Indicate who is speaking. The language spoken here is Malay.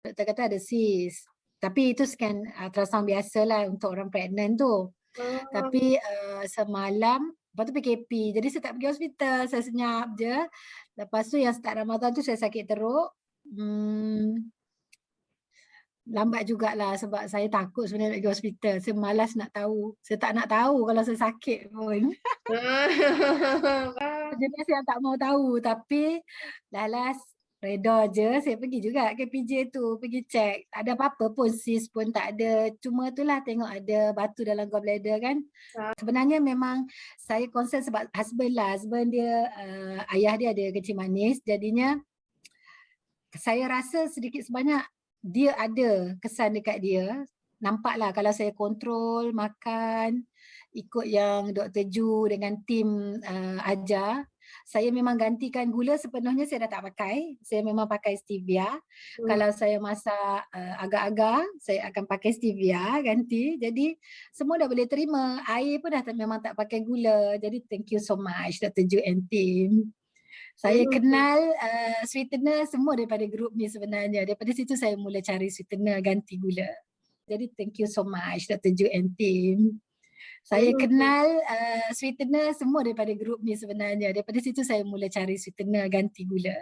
Speaker 1: doktor kata ada cyst. Tapi itu scan ultrasound biasalah untuk orang pregnant tu.
Speaker 2: Oh.
Speaker 1: Tapi semalam, lepas tu PKP. Jadi saya tak pergi hospital, saya senyap je. Lepas tu yang start Ramadan tu saya sakit teruk. Lambat jugalah sebab saya takut sebenarnya nak pergi hospital. Saya malas nak tahu. Saya tak nak tahu kalau saya sakit pun. Jenis yang tak mau tahu. Tapi lalas reda je, saya pergi juga ke PJ tu, pergi check. Tak ada apa-apa pun, cyst pun tak ada. Cuma itulah tengok ada batu dalam gallbladder kan. Sebenarnya memang saya concern sebab husband lah. Husband dia, ayah dia ada kencing manis. Jadinya saya rasa sedikit sebanyak dia ada kesan dekat dia. Nampaklah kalau saya kontrol makan, ikut yang Dr. Ju dengan tim ajar, saya memang gantikan gula sepenuhnya saya dah tak pakai. Saya memang pakai stevia. Kalau saya masak agar-agar, saya akan pakai stevia ganti. Jadi semua dah boleh terima. Air pun dah memang tak pakai gula. Jadi thank you so much Dr. Ju and team. Saya kenal sweetener semua daripada grup ni sebenarnya. Daripada situ saya mula cari sweetener ganti gula. Jadi thank you so much Dr. Ju and team. Saya kenal sweetener semua daripada grup ni sebenarnya. Daripada situ saya mula cari sweetener ganti gula.